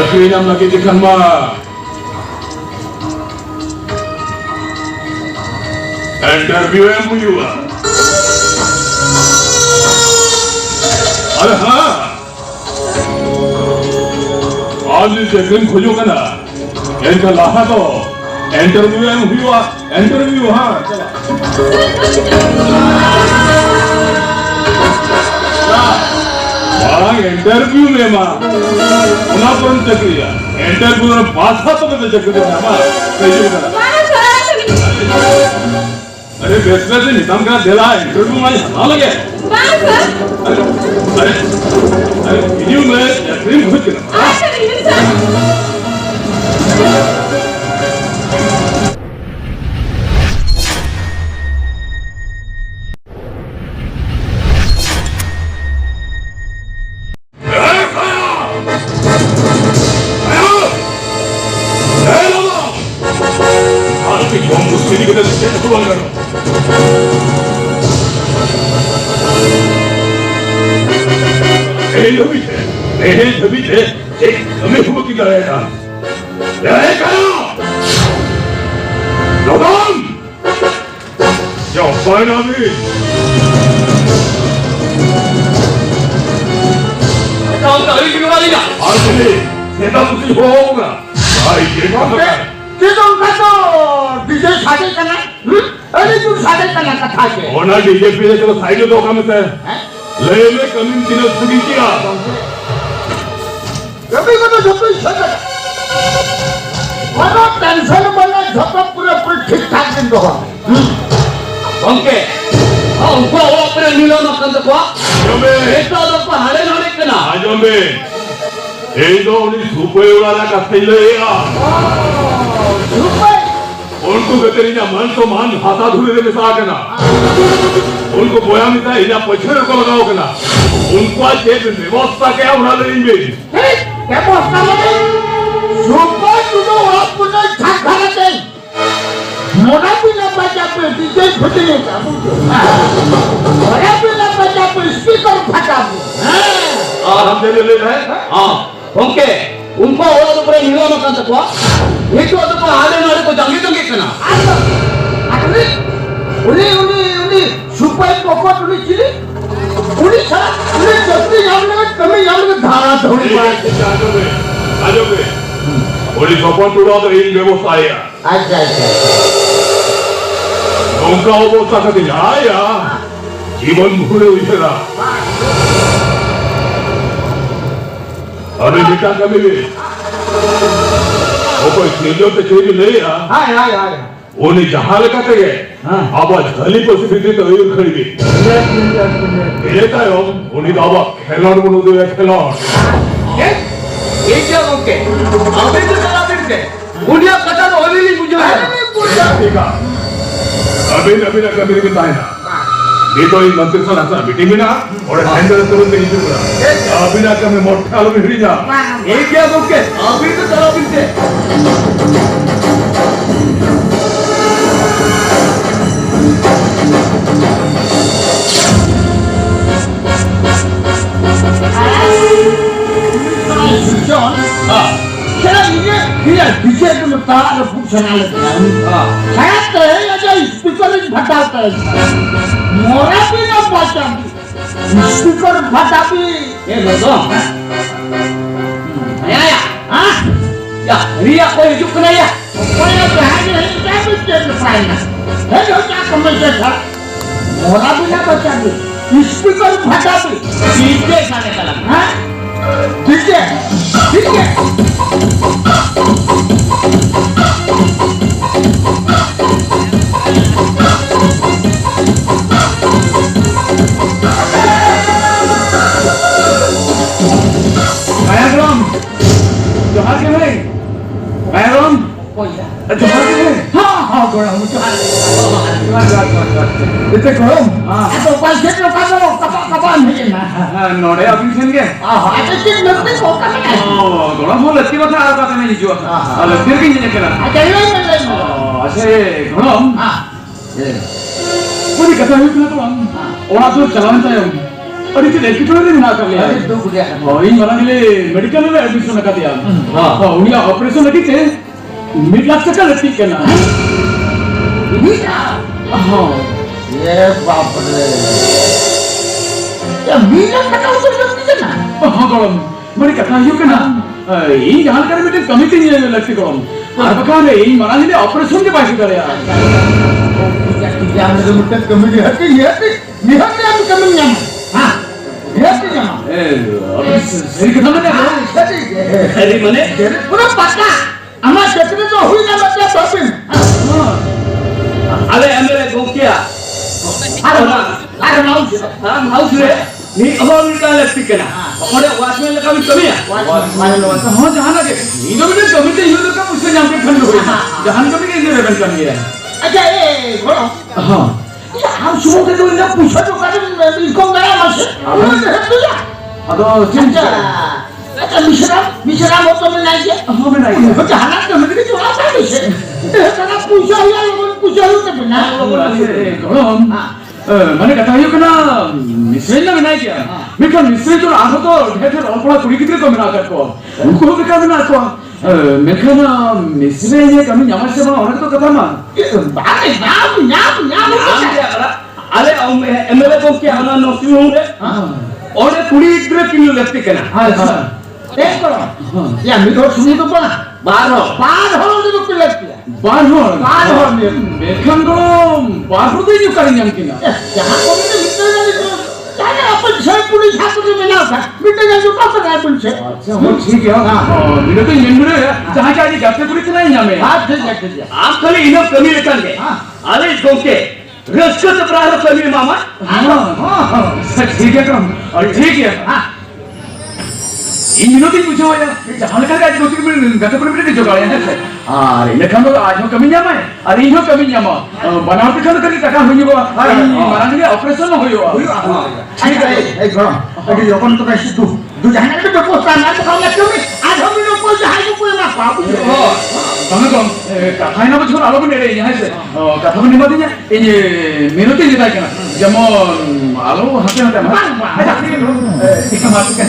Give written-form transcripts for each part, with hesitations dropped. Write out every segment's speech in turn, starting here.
Tapi nam lagi di kamar. Interview yang punya. अरे हाँ आज जगन खोजो का ना इनका लाहा तो इंटरव्यू में हुआ इंटरव्यू हाँ चला इंटरव्यू में माँ उन्हें कौन चक्रिया इंटरव्यू में पास था तो मैं चक्रिया ना माँ सही है अरे बेसला से निताम का दिला इंटरव्यू में हटा लगे अरे वीडियो में क्रीम खुद के ना डीजे पीजे चलो साइड दो काम से ले में कमिंग तीनों सुगी किया कभी को तो झपटी छक वाला टेंशन बना झपट पूरा ठीक ठाक दिन दो ओके उनको वो अपने नीलो मकान तो को जमे ऐसा तो पहाड़े नाले के ना जमे ये तो उन्हीं सुपर वाला का सही ले या सुपर उनको कहते ना मन तो मान हाथा धुले में मिसा के ना उनको बोया मिता इन्हें पछड़े को लगाओ के ना उनको आज ये व्यवस्था क्या उड़ा लेंगे क्या व्यवस्था लगे सुपर तुझे आप पुनः ठाक खाने के मोरा भी ना बचा पे डीजे फटने का मोरा भी ना बचा पे स्पीकर फटा हम दे ले हैं हाँ ओके उनको और ऊपर नीलो मकान तक हुआ ये तो आले नाले को जंगी जंगी करना अरे उन्हें सुपर पॉपट उन्हें चिली उन्हें सारा उन्हें जल्दी यहाँ कमी यहाँ धारा धोनी बात आजो बे उन्हें पॉपट उड़ा तो इन व्यवस्था है अच्छा उनका वो साथ में आया जीवन भूले हुए ना अरे बेटा कभी भी वो कोई चीजों पे चीज ले आ उन्हें जहाँ लगा थे अब आज गली पर से भी तो ये खड़ी भी ये क्या है उन्हें तो अब खिलाड़ बोलो तो ये खिलाड़ ये क्या ओके अभी तो चला फिरते बुढ़िया कटा तो होली नहीं बुझो है ठीक है अभी ना कभी भी बताए ना ये तो इन मंत्री से ना मीटिंग में ना और हैंडल करूँ तो इसी तरह अभी ना कभी मोटा लोग हिरी जा ये क्या ओके अभी तो चला फिरते John, saya ini dia DJ itu letak ada fungsional itu. Saya teh aja speaker ini batal teh. Mora pina baca. Speaker batal. Betul. Ya. Ya, Ria kau hidup kena ya. Kau yang berani ini saya jadi fine. Hei, kau kamu jadi. Mora pina baca. Speaker batal. DJ sana kalam. DJ. Bayagrom, जोहार के भाई, Bayagrom, जोहार के भाई, हाँ गोरा मुझे, इतने गोरम, तो पैसे तो कपान है ना, नोड़े अभी चलेंगे, ऐसे चीज लगती है कोटा में, गोरा वो लत्ती बता आ रहा था मैं निजो, लत्ती की नहीं निकला, अच्छा ये ऐसे गोरम, पूरी कथा हुई ना तो हम, और आप लोग चलाने चाहिए, और इसे लेके चले रे ना कर लिया अरे दो गुड़िया हां इन मारा ले मेडिकल में एडमिशन कर दिया हां उनिया ऑपरेशन लगी थे मिड लाख तक लगी के ना हां ये बाप रे ये मीना कटा उतर लगती है ना हां गलम मरे कथा यो के ना इन जानकारी में कमिटी नहीं लगती गलम और बका ने इन मारा ले ऑपरेशन के बाकी करे यार yang ada mudah kami hati aku kami nyam, hati nyam. सही कथा में ना Hari mana? Pura pasta. Ama sekali tu hui nama dia babin. Ale MLA Gokya. Ada mau sih. Mau sih. Ni abang ni kan lekti kena. Orang watchman lekam kami ya. हां जहां लगे इधर भी committee ये लोग का मुझसे जान के खंड हो गया जहां कभी के इधर रेवेंट करनी है Aja bro. हां Ya, हम सुबह के तो इन्हें पूछा तो कर इनको गया मत. तो जा. अब चिंता अच्छा मिश्रा वो तो मिल जाएगी. हां मैं नहीं बच्चा हालात तो मेरे जो आता है इसे तो पूछा या लोगों पूछा हो तो बिना गलम माने कथा यो के ना मिस्त्री ना नहीं किया मैं क्या मिस्त्री तो आहो तो ढेर ऑलपड़ा कुड़ी कितने को मिला कर को उनको भी का ना को मैं क्या ना मिस्त्री ये कमी न्यामर से बना होने तो कथा मा बारे नाम Ale MLA Gokya ana नौकरी होंगे और कुड़ी इधर किलो lekti kena. हां एक करो या मिठो सुनी तो पड़ा बार हो तो कुछ लगती है बार हो मैं खान को बाहर तो ही करेंगे हम किना यहाँ को भी मिट्टी जाने जाने अपन छह पुलिस हाथ में ना था मिट्टी जाने जो पास है पुलिस अच्छा वो ठीक है हां मेरे तो ये मुरे जहां क्या ये गप्पे पुलिस नहीं हमें हां ठीक है आप खाली इनो कमी लेकर के Ale Gokya. रस्कत प्रारंभ कमी मामा. हां ठीक है कम और ठीक है हां इन दिनों की पूछो यार जहां का आज दोस्ती में गत पर भी जो गाया है अरे लेकिन तो आज हम कमी जामा है अरे इनो कमी जामा बनावट खान करके टका होई हो मारा ने ऑपरेशन होई हो ठीक है एक करो अभी अपन तो कैसे तू जाने के तो पोस्ट ना तो हम क्यों आज हम लोग को जहां को कोई ना पाप तमे कम कथा ना बछोर आलो ने रे यहां से कथा में निमत ये मेहनत ये था যেমন আলো হাতে হাতে আচ্ছা আপনি ঠিক মাত্র কে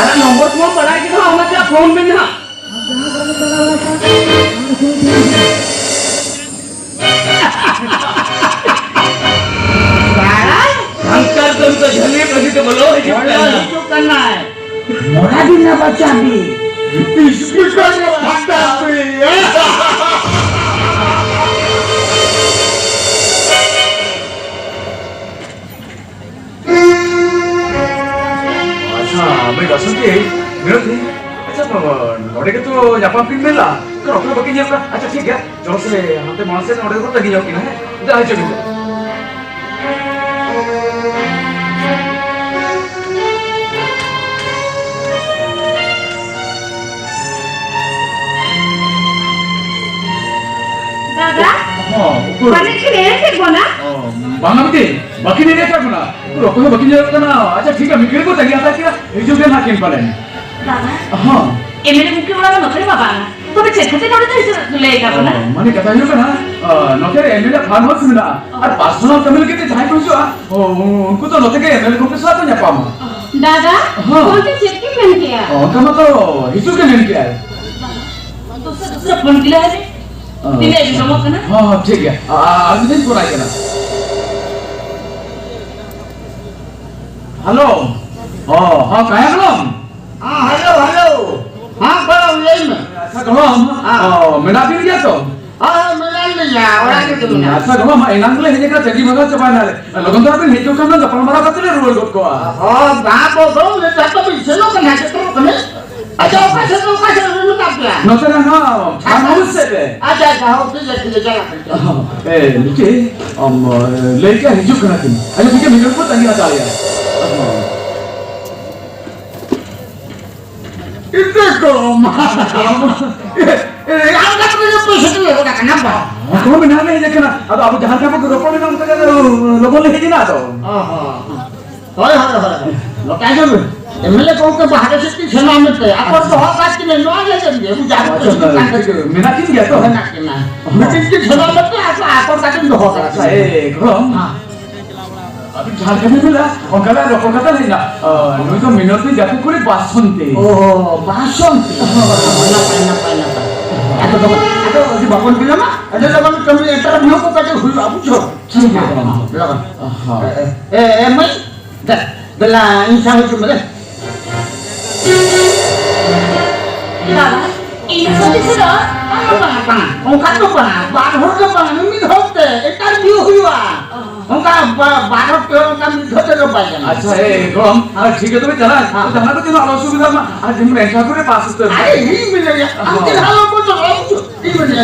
अरे नंबर फोन पड़ा है कि ना हमने क्या फोन में ना अंकल तुम तो झले कभी तो बोलो जो करना है मोरा भी ना बच्चा भी स्पीकर में फटा मैं दर्शन के मेरा थी अच्छा नोड़े के तो जापान पिन मिला कर अपने बकी जेल का अच्छा ठीक है चलो से हमते मां से नोड़े को लगी जाओ कि ना है जा चलो दादा हां पानी की रेल से बोला बांगमती बाकी नहीं देखा ना रोको तो बाकी जेल का ना अच्छा ठीक है मिकरे को तगिया था कि ये जो ना किन पाले दादा हां एमएलए मुख्य वाला नौकरी बाबा तो बच्चे खाते नोड़े तो इसे लेगा बोला माने कथा यो ना नौकरी एमएलए फार्म हाउस में ना और पर्सनल कमिल के जाय को उनको तो नौकरी के एमएलए को साथ में पामा दादा कौन से चेक की पेन किया कम तो हिसू के लेन किया है दूसरा फोन किया है दिले भी समझ ना हां ठीक है आज दिन पूरा है ना हेलो हां काया कलम हां हेलो हां करो ले में अच्छा कलम मेरा भी गया तो हां मिला लिया और आगे तुम ना अच्छा कलम एनांगले हे का जगी मगा चबा ना लगन तो अपन हेतो करना जपन मारा कतले रोल गोट को हां बाप हो ले तो भी चलो कना के तो कने अच्छा कैसे रू का क्या no te la no farmhouse से बे अच्छा हो ठीक है चला ए नीचे लेके हिजू करा थी अच्छा ठीक है मेरे को तंगी आता है इतने कम यार का तो पैसे तो होगा करना बा तो मैं ना नहीं देखना अब जहां का को रोपो में उनका लोगों ले ही ना तो हां हां हाय हाय हाय लो क्या कर एमएलए को के बाहर से की सेना में थे अपन तो हक काट के नो ले जाएंगे वो जाके मेरा किन गया तो ना के ना मीटिंग की सेना में थे अपन काट के हो अच्छा ए गरम हां अभी झारखंड में कलकत्ता नहीं ना नई तो मिनती जाके করে বাসন্তে ও বাসন্তী না পাই এত যদি ভগবান দিল না এটা যখন তুমি এটা ভিউ কো কাটে হুই বুঝছো ঠিক আছে লাগা এ মই বেলা ইনসা হইছো বলে বাবা এই সত্যি ছিল ওকা তো পানা বার হতে পানা আমি ধরতে এটা ভিউ হইবা ওকা বার হতে ওকা আমি ধরতে পাই না আচ্ছা এ গরম আর ঠিক আছে তুমি জানা জানা তো কোনো অসুবিধা না আর তুমি একা করে পাস করতে আরে এই মিলে আমি ভালো করতে পারছো এই মিলে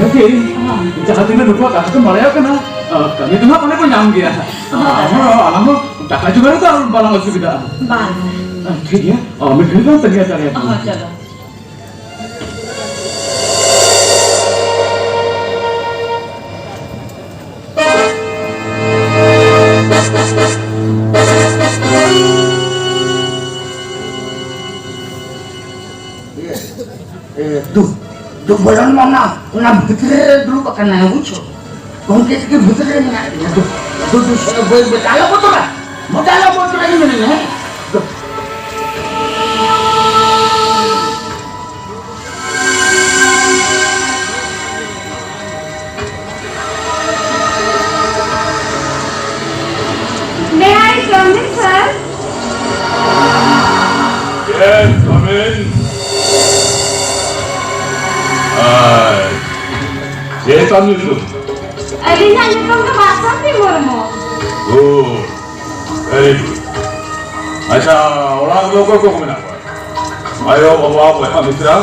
Oke, jahat ini lupa kasih tuh malah kan, kami tuh apa nih pun nyam dia. Alamu, tak aja juga tuh balang masih beda. বাহ ठीक है, मैं फिर kan tadi acara itu. চলো tuh bulan mana una betul dulu pakai nanya bucu mungkin itu betul ini nanya tuh saya boleh betala betul lah ini mana May I come in, sir? Yes, come in. Yes, come in. Alin ang itong nabasang ni Mormo? Good. Very good. अच्छा orang लोगों को मिला ayo bawa apa mitra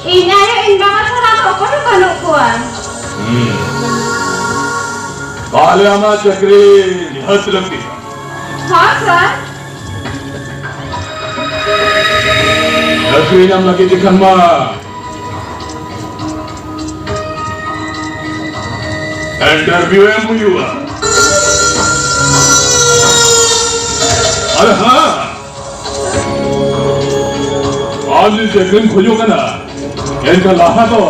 Inay, inbaka sarap ako ng kanukuan. काले आमा चक्री निहत लगती Ha, sir? चक्री नाम लगी दिखन मा इंटरव्यू है मुझे हुआ अरे हाँ आज चक्री खोजो का ना इनका लाहा तो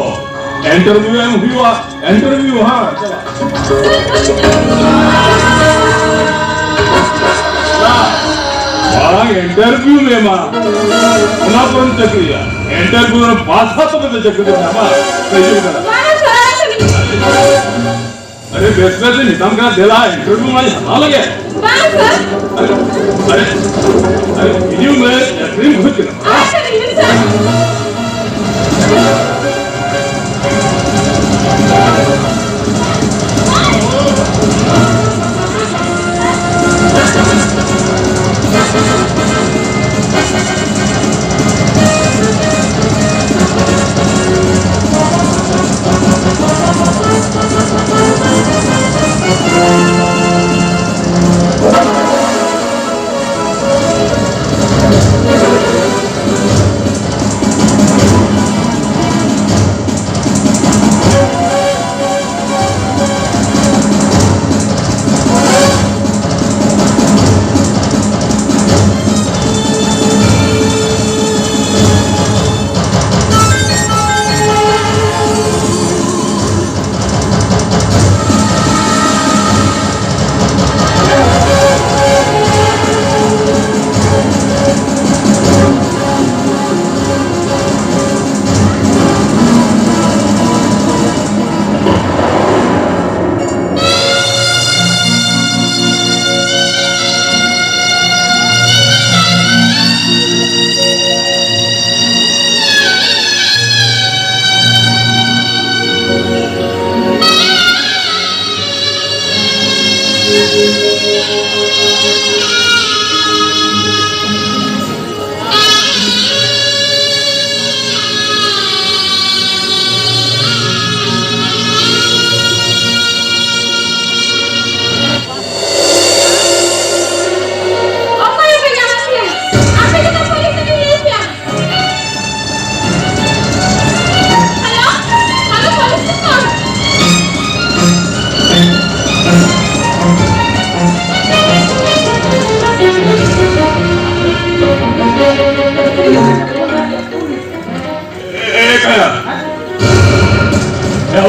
इंटरव्यू है मुझे हुआ इंटरव्यू हाँ orang interview memang kenapa cakriya interview में भाषा तो बता चक्कर nama सही है Mana, sir? अरे बेसमें से नितम का दिला इंटरव्यू में हला लगे Mana, sir? अरे अरे वीडियो में क्रीम खुद के Ah, sabihin, sir.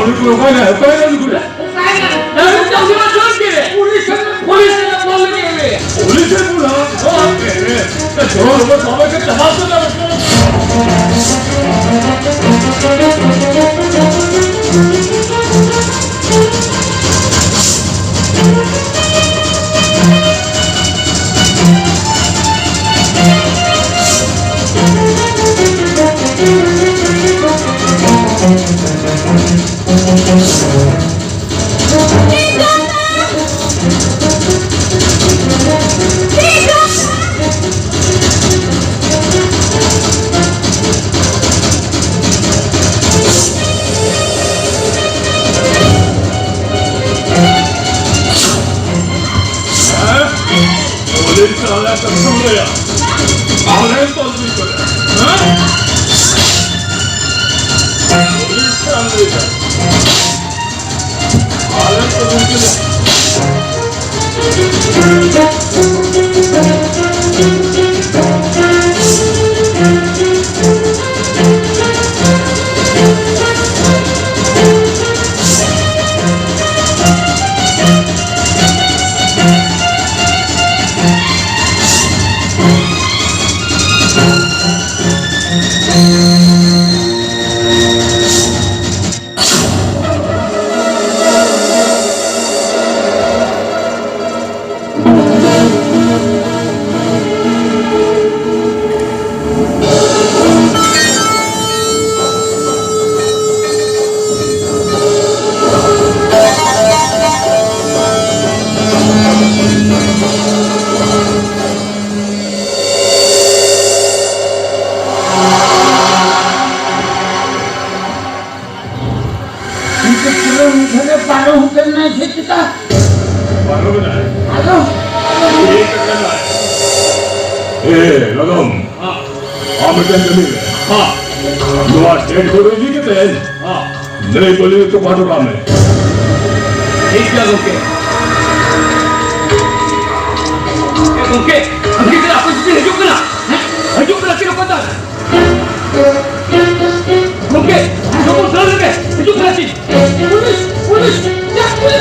우리 그거는 거기는 그래. 우리 세부나 너한테 저러고 저렇게 잡았어. 어딜 살아야 끝난 거야? 안에 떠들 거야. 어딜 사는 거야? 안에 떠들 거야. 바로 그날. 러덤. 아무튼 재미네. 너와 제일 고르지겠대. 내 걸리는 또 봐줘라며. 얘기하고게. 오케이. 안기들 앞에 주지 해줬구나. 해줬구나 찍었거든. 오케이. 조금 더 넣게. 해줬구나지. 오늘 야 오늘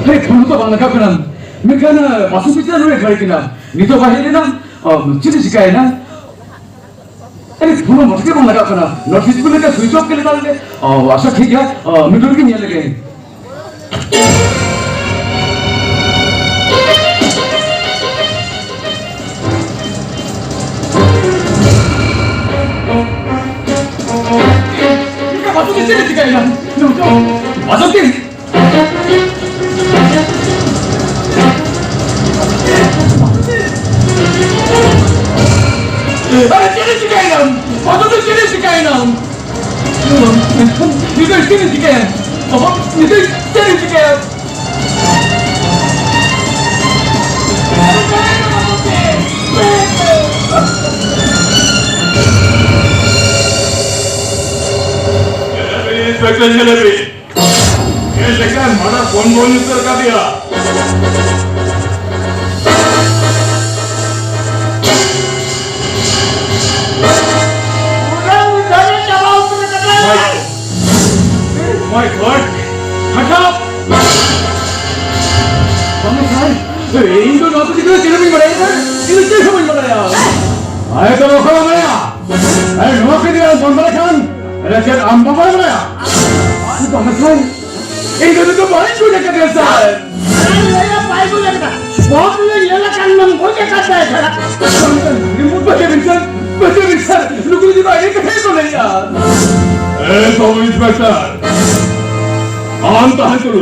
Hey, kamu tuh bangga kan? Mereka masuk kita dulu kali kena. Nito bahaya na, ciri sikai na. Hey, kamu masuk kita bangga kan? Notice pun mereka switch off kali dalam deh. Asa ठीक है, middle के निया लगे. Mereka masuk ke ciri sikai na. Masuk ke. Ada jenis sikainan, ada tu jenis sikainan. Itu jenis sikainan, apa? Itu jenis sikainan. Inspector jalebi, ये लेकर हमारा कौन inspector का दिया? My God! हटाओ! Ini tu nak kita ciri ni mana? Ini ciri apa ni mana? Ayo tu nak kau mana? Ayo nak kita bambal kan? Ayo kita bambal mana? Ini bambal kan? Ini tu balik juga kita sah. Saya baik juga kita. Boleh ialah kan menggoda kata saya. Remote baca Vincent, lu kau juga ini kena tu ni ya. Sub inspector आंता है तुरु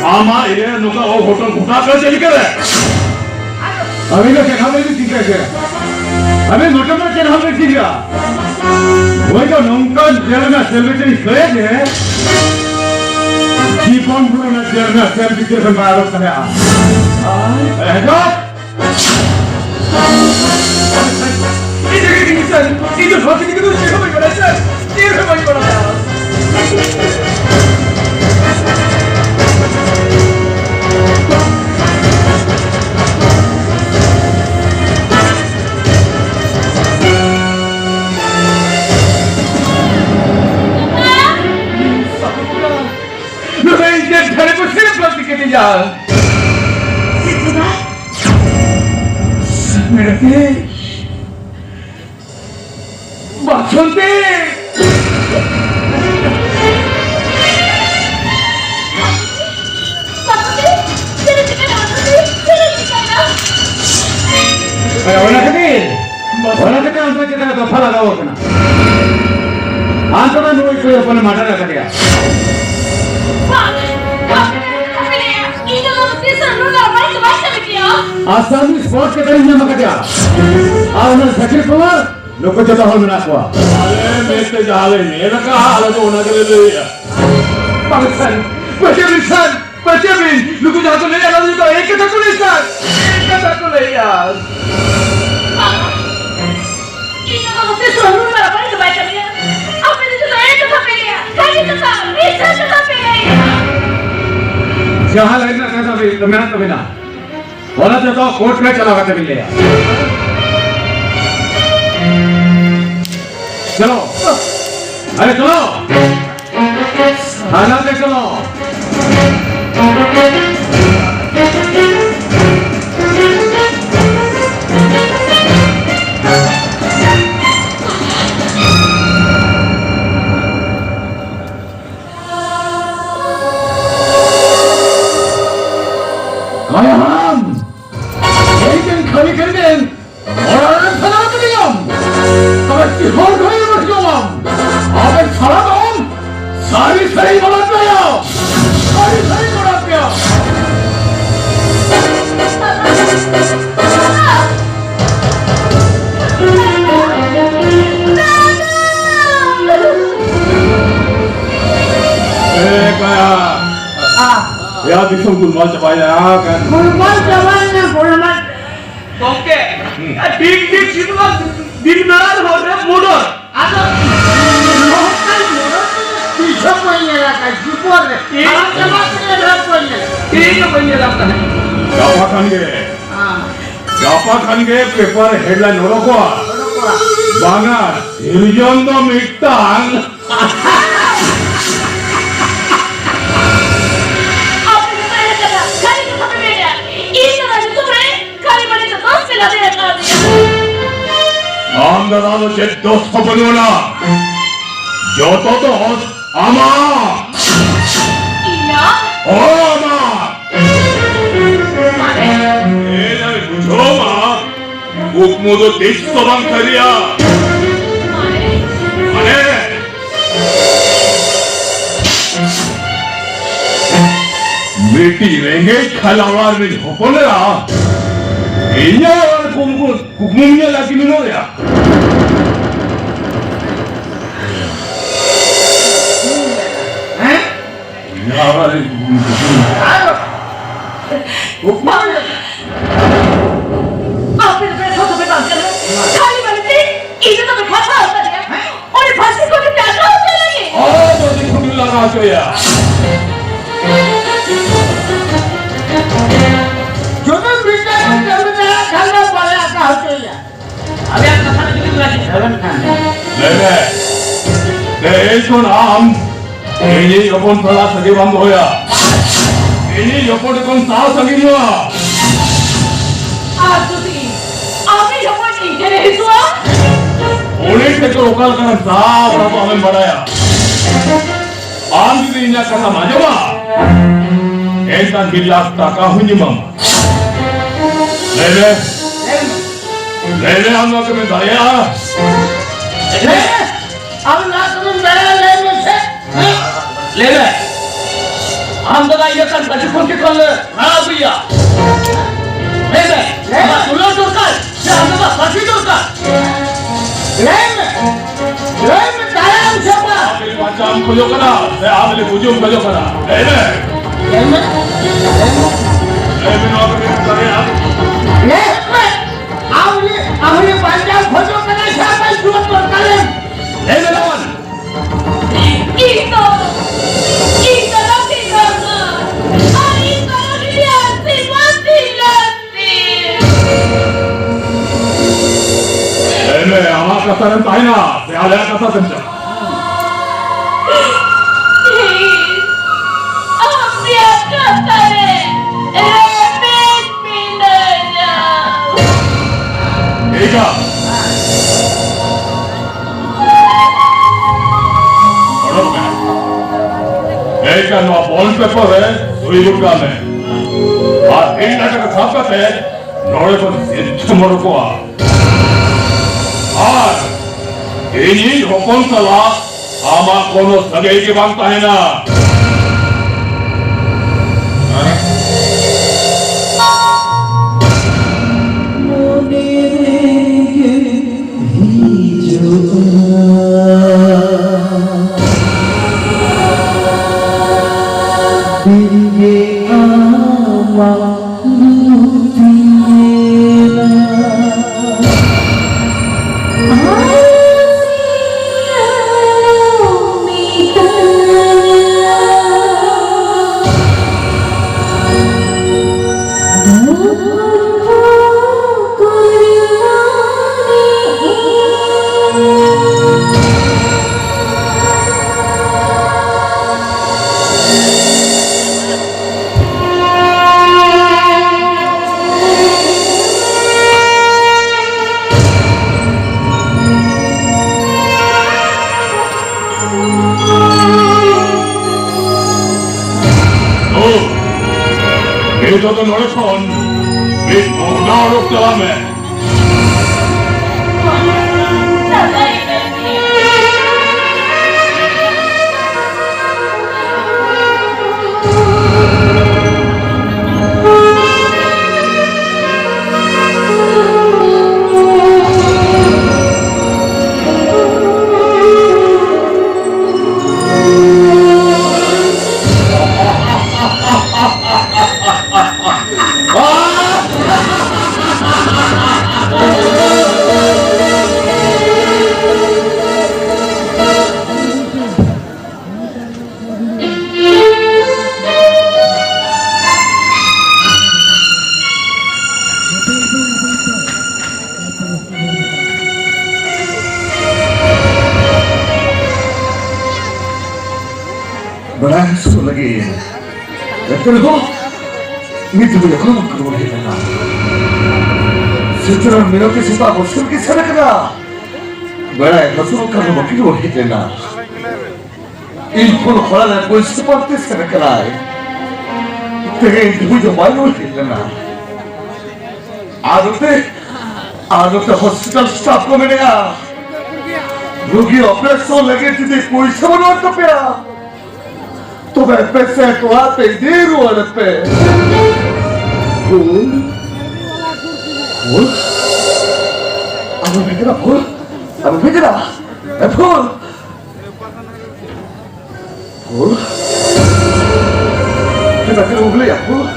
आमा ये नुका वो hotel घुटा कर चली करे अभी तो क्या हमें भी ठीक है हमें मोटर में क्या हमें ठीक है वो तो नुका जेल में सेलिब्रिटी गए थे जीवन पूरा में जेल में सेलिब्रिटी से मारो कने ऐसा itu hotel itu siapa yang berasa? Kira Bang Malaya. Dari pusing pelan dikit aja. Mereka Basunti. Orang kita untuk kita tu fala kau kena. Antara dua itu apa nama ada kata dia. आसामी spot के तरीके में मत जा आउना सचिन कुमार लोग जब hall में नाचवा अरे मेरे जाले मेरा का हाल तो होना के लिए पाकिस्तान बच्चे भी लोग जहाँ को ले जाना तो एक ही तक ले सर एक तक ले यार ini kalau saya selalu berapa itu baca dia apa itu saya itu sampai dia kali itu tak bisa sampai dia जहाँ लगना कैसा भी तो मैं तो बिना बोला तो कोर्ट में चला करते मिले यार चलो अरे चलो थाना पे चलो Ayam, ini kali kerjaan orang salah tu diam. Kalau cihor kali berjuang, apa salah dom? Sari bolat dia, sari bolat dia. Ya disum gulmal capaya kan. Gulmal jawabnya gulmal. Oke, dik situlah dik nalar horas modal. Ada lokal orang bisa punya lagi jupor. Orang jawab punya punya. Ini punya apa? Gapa kan ge paper headline noroko. Bangar Hirjondo Mitang. Amdalano cek dos kapanuna. Joto dos ama. iya Ama. Nai bujoma. Ukmodo desu bang kariya. Mane. Beti renge khalawar mein hoponera. Iya kumumnya lagi minor ya. आप इस पे सोचो पे बात कर रहे हो खाली बनती इधर तो फंसा होता है और फांसी को भी प्यासा होता है तो देखो लगा तो यार Jangan bisa jangan kalau boleh apa hotel ya. अबे आप कथा नहीं कितना जी? Jangan kan. ले तो नाम ये अपन थोड़ा सगे बंद होया ये अपन कौन सा सगे हुआ आज तो थी आप ही हम नहीं करे हिस्सा उन्हें से तो लोकल का साफ रहा हमें बढ़ाया आम भी इन्हें कथा माजवा ऐसा गिलास ताका हुई मामा ले हम लोग में दया अब ना तुम दया लेने से ले ले हम तो ये कर बचपन के कल खराब हुआ ले ले हम सुनो तो कर ये हम तो फांसी तो कर लेने दया से बा मेरे बच्चा हम खोजो करा मैं आप ले बुझो खोजो करा ले बिना के दया ले आवले पंजाब खोजो करा शाबाश दुआ तो करे ले लावन kasarın tayna, sehala kasasın can. আপনি একটা তারে পেট পিনে যাও Eka. Orada mı? Eka no bond paper है, सुई गुटका में. और इन नाटक छापत है, नोड़े पर सिद्ध मरकुआ. और इन्हीं हुकुम सला आमा कोनो सगे के बांधता है ना. Itu tuh nolak kon, bis mau nolak dalamnya. बड़ा सुन लगी लेकिन हो मित्र को यकन मत करो नहीं करना सिचुरा मेरा के सिता मुश्किल की सड़क ना बड़ा मसूल का वकील हो ही देना इन फुल खोला ना कोई सुपरते सड़क लाए तेरे इंटरव्यू जो मालूम हो ही देना आदते हॉस्पिटल स्टाफ को मिलेगा रोगी ऑपरेशन लगे जिसे कोई समझ तो पिया तो मैं पैसे तो आते देर वाले पे फूल फूल अब भेजना फूल अब भेजना फूल फूल kita kena beli ya fútbol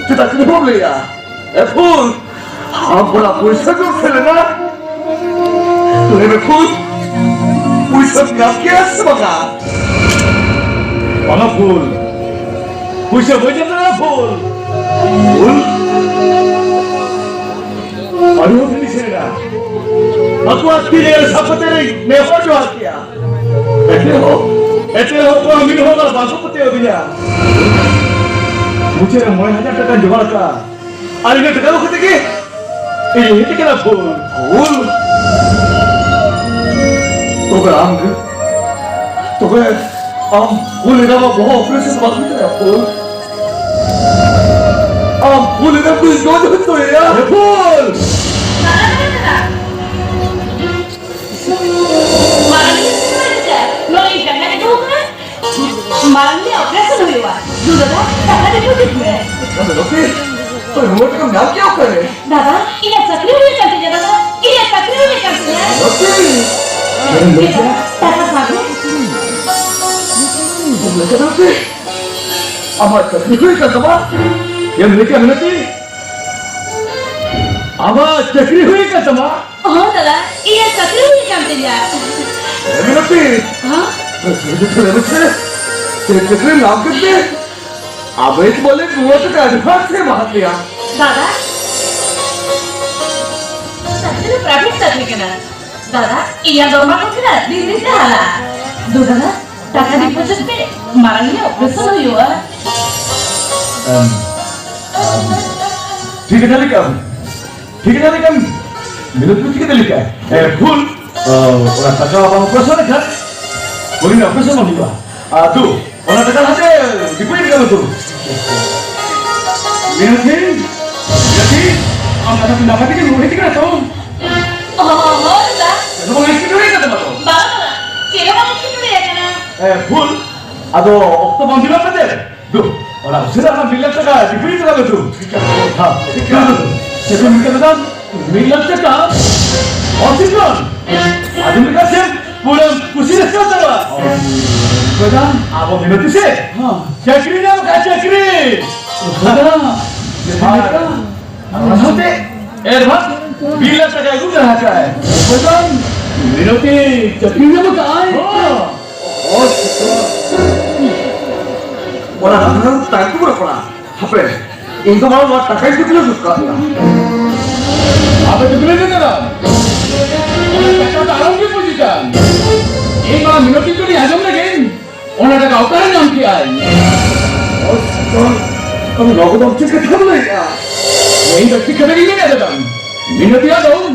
kita kena beli ya fútbol আমরা পয়সা করতে না তুমি ফোন পয়সা কাকে আসছে বাবা Mana full? Puisa baca mana full? ফুল Aduh ini saya. aku hati dia sapate never jo kiya ऐसे हो तो अमीर होगा बासु पते हो बिना. मुझे 9,000 टका जुगाड़ का. अरे ने टका खते के ये कितना फूल? फूल तो वे फूल इधर वो बहुत ऑपरेशन बात नहीं है फूल फूल इधर कोई दो तो है यार फूल मारने ऑपरेशन हुआ दूसरा दादा ने क्यों दिखने अबे लोके तो रिमोट का नाम क्या करे दादा ये चक्री हुई करते हैं दादा ये चक्री हुई करते हैं लोके दादा साहब लोके আমার চাকরি হয়ে গেল তোমার Mereka mengerti? Apa cakri hui kan sama? oh दादा ये चक्री हुई करते हैं mengerti हाँ चक्री नाम करते अब एक बोले दुआ तो एडवांस से मार दिया दादा चक्री प्राइवेट चक्री के ना দাদা ইয়া দরমা করছে না দিন দিতে হালা দাদা টাকা ডিপোজিট पे মারা নিয়ে অপারেশন হইবা ठीक है लिखा मेरे कुछ के लिखा है फुल ওরা টাকা অপারেশন আছে বলি না অপারেশন হইবা তু ওরা টাকা হাতে ডিপোজিট করো তো মিনতি আমরা তো না পাতি কি রোহিত করে তো দাদা তোমার কি করে যেতে পারো বাবা কিরকম কিছু রে কেনা ফুল আদো অক্টো বন্দিবা পেতে দু ওরা সেটা আমার মিলার টাকা ডিপোজিট করবে তো হ্যাঁ ঠিক আছে সেটা মিলার টাকা মিলার টাকা অসিজন আদমি কাছে পুরো খুশি রেখে দেবা দাদা আবো মিনতি সে হ্যাঁ চাকরি নাও কা চাকরি দাদা আমাতে এর ভাত মিলার টাকা গুলো রাখা है দাদা মিনতি চাকরি নাও কা ওরা রান্নার টাইম করে পড়া হবে ইনকাম আমার টাকাই দিলে সুস্কা আবে দিলে না টাকা আরাম কি পজিশন এই মা মিনতি করে আজম লাগে ওনা টাকা আউটার নাম কি আই আমি নগদ অফিসে থামলে এই ব্যক্তি খেলে গিয়ে না দাদা মিনতি আদম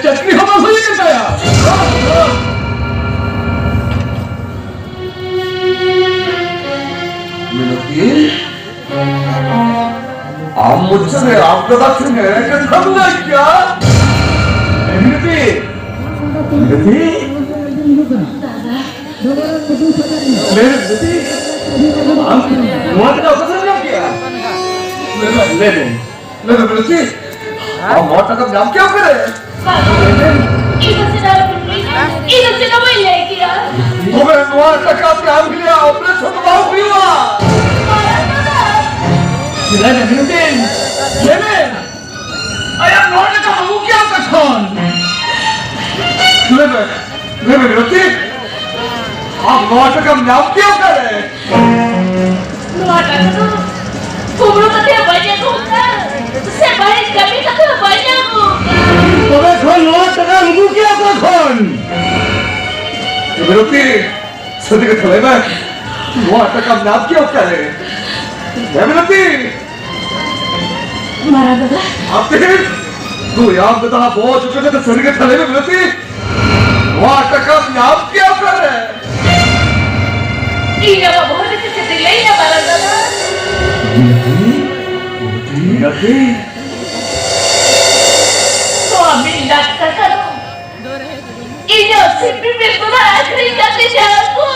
চাকরি হবে হয়ে গেছে मिनती आप मुझसे आपका बात सुने कि थमना क्या मिनती मिनती मिनती आप वहाँ का ऑफिसर क्या किया ले मिनती आप वहाँ का नाम क्या करे इधर से दवाई लेके आ तुम्हें वहाँ का काम किया ऑपरेशन बाहर हुआ Silakan Minutin. Yemen. Ayam nol ka maguki ang kason. Lemen. Lemen Minutin. Ang nol ka naam kya kare? Luar tu, kubur mati apa je tu? Saya baik kami tak banyak tu. Tome kon nol ka maguki ang kason. Minutin. Sedikit lemen. Nol ka naam kya kare? Minutin. Marah dadah. आपने तू याद बता बहुत चुके थे तो शरीर के थले में मिलती वहाँ टका याद क्या कर रहे हैं Iya apa boleh kita delay ya marah dadah. मिलती तो अभी लगता करो. Iya simpi betul akhirnya kasih jago.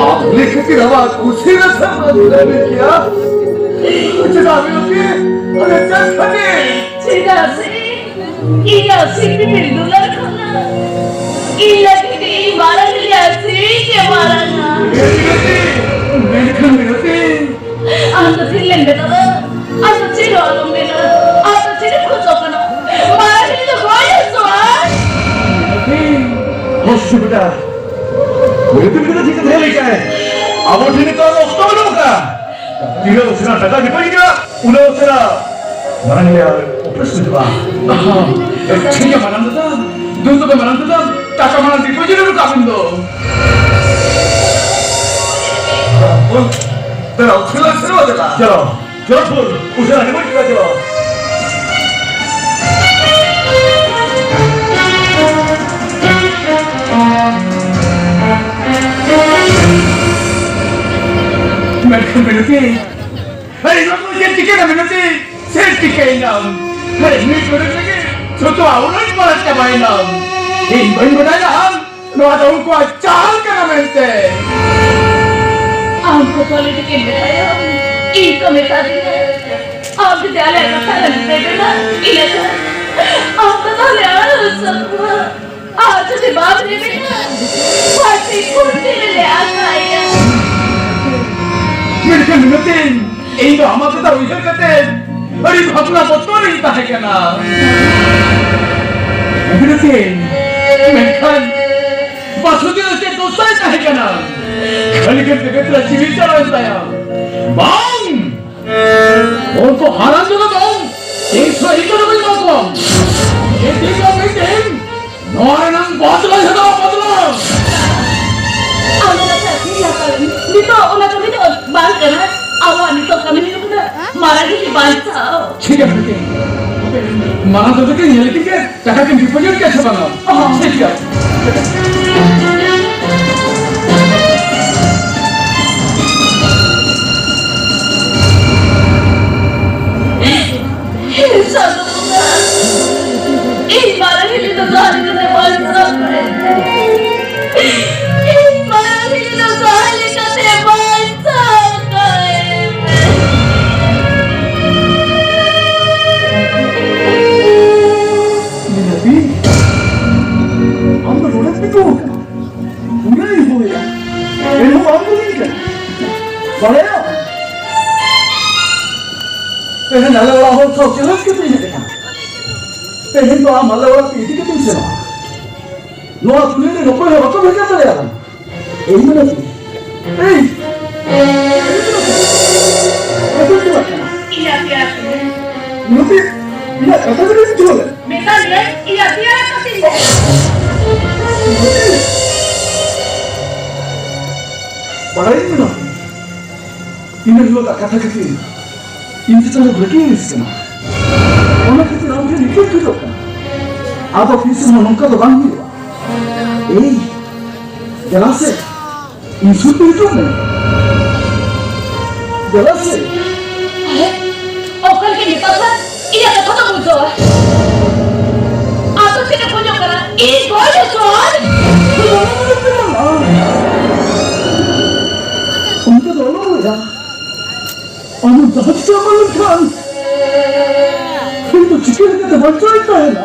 आपने किसी हवा कुछ न समझ क्या अच्छा मिलती अरे चल खने Tidak sih, iya sih bibir dolar kena. Iya ini barang lihat sih dia barangnya. मिलती Anda tidak betul, anda tidak alam betul, anda tidak kucapkan. Barang itu banyak soal. होश बेटा मिलती भी तो ठीक है लेके आए अब वो ठीक तो उसको भी लोग का तीनों उसने टका निकल गया उन्हें उसने मरने यार ऑपरेशन हुआ ठीक है मरना था दूसरों को मरना था टाका मरना डिपॉजिट में काबिल दो तेरा उछला शुरू हो जाएगा चलो चलो फुल उसे आगे बढ़ के चलो Minuti. Hey, no puedes decir que minuti. Ser que nam. Hey, ni puedes decir. Soto aún no es para que vayan. Hey, ven con allá. Doa tahu ko acal ka na mente. आपको quality के बताया इनको बता दिया आप विद्यालय का सालन दे देना इलेक्शन आप बता ले सब आज से बात नहीं बेटा पार्टी कुर्सी ले आता है Mereka ngetin. Ini amat kita ujar ketin. Hari bhagna botol नहीं था है क्या ना? Ngetin. Mereka Basudin उसके दोस्त है क्या है ना? खाली के जगह तेरा जीवित चला रहता है। Bang! और तो हाराम जगह bang. एक सौ एक रुपये का bang. ये देखो meeting. नौरे नाम बदला है ना बदला. Anak saya silakan. Nito, orang kami tu bang kerana awak nito kami ni tu marah di bangsa. ठीक है ठीक है माना तो के ये लेकिन के टका के डिपॉजिट कैसे बना ठीक है Satu bulan. Ih, marah di tu kali tu bangsa. Ih, marah di tu kali tu bangsa. Tapi हम तो रोड पे तो पूरा ही हो गया ये लोग हम तो नहीं कर बड़े हो पहले नाला वाला हो तो चलो के पीछे देखा पहले तो हम नाला वाला पीछे के पीछे ना नो तूने ने रोको है रोको भेजा चले यार यही में नहीं ए ये तो क्या Iya, iya. नुपी ये कथा से नहीं चले Minta dia, iya dia kasih. बड़ा ही ना इन लोग का कथा कहते हैं इन तो लोग लगे हैं इसके ना उन्हें कहते हैं मुझे निकल क्यों होता आप ऑफिस में उनका तो बांध दिया ए जला से इंसुल पे क्यों नहीं जला से Okal ke kita kan? Iya kata tu muncul. Atau kita punya kerana ini boleh soal. उनका दोनों हो जा और जहाज का मालूम खान फिर तो चिकन का बच्चा ही था ना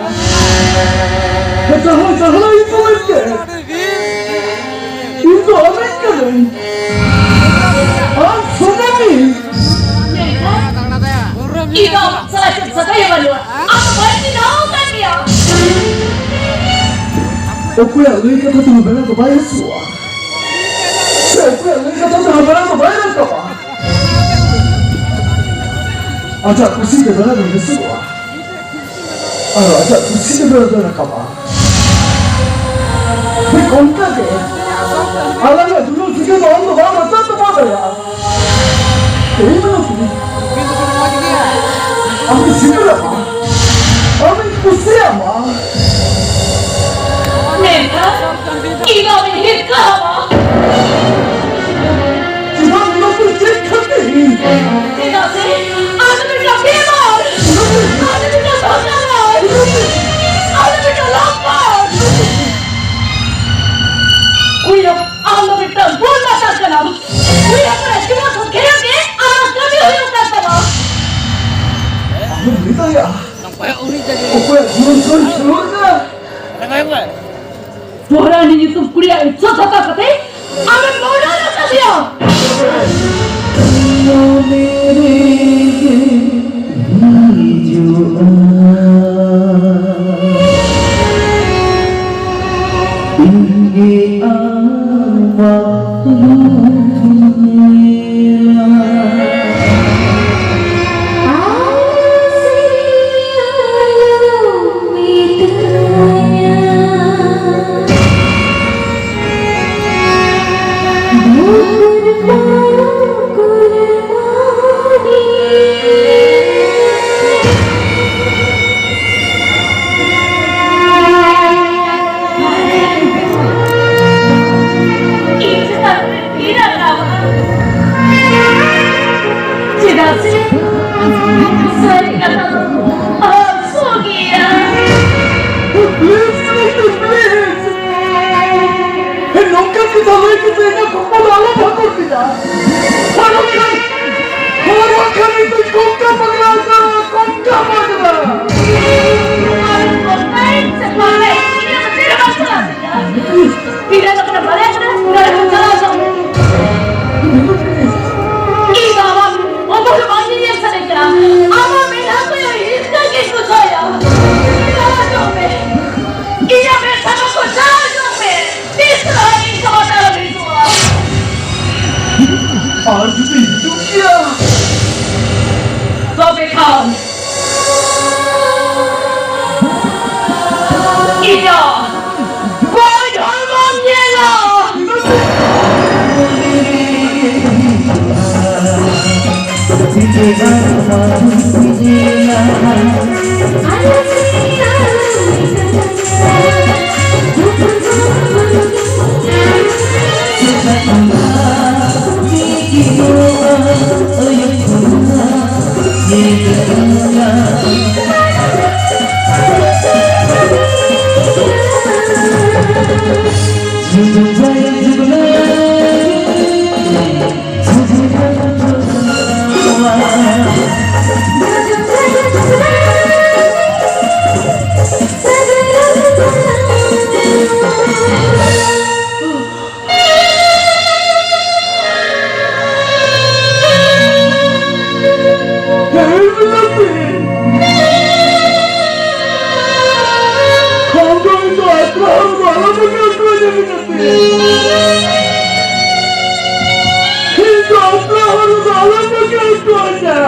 जहाँ जहाँ ही तो मिल गए इनको अनेक करें आप सुने नहीं Ikaw, sa kayo malua. Ako ba yung tinawag niya? Okuya lui kata tu bela tu bayar semua Okuya lui kata tu bela tu bayar apa Ajak kursi ke bela tu semua ajak kursi ke bela tu apa Tapi kontak ke Alangnya dulu sikit orang tu bawa macam tu pada ya Ini mana tu Aku sikit apa Aku kursi apa Nena, ikaw yung hit ka ba? Kita nak bercakap kerja Ikaw si, ano ba ka pimor? Ano ba ka sosalan? Ano ba ka lampar? Kuya, ano ba ka bulmasa ka na? Kuya, pwede mo sa kaya ke? Kami yung kata mo? Aku berita ya Okuya जीवन छोड़ ना Suara ni itu kuliah itu satu kata, aman bodoh nak dia. তবে কিন্তু এটা খুব ভালো করতে যা খালি তুই কমটা পাগলা কমটা পাগলা Tidak ada pernah balik, tidak ada masalah sama. Ini awak, apa lagi yang saya kira? Awak minat saya hidup gitu saya. Salah jombe, ini apa sama kau salah jombe? Bislah ini sama dalam itu. आज भी तू क्या Jombe kau. Iya. Boy, hormonnya lah. Itu apa harus alam begitu aja?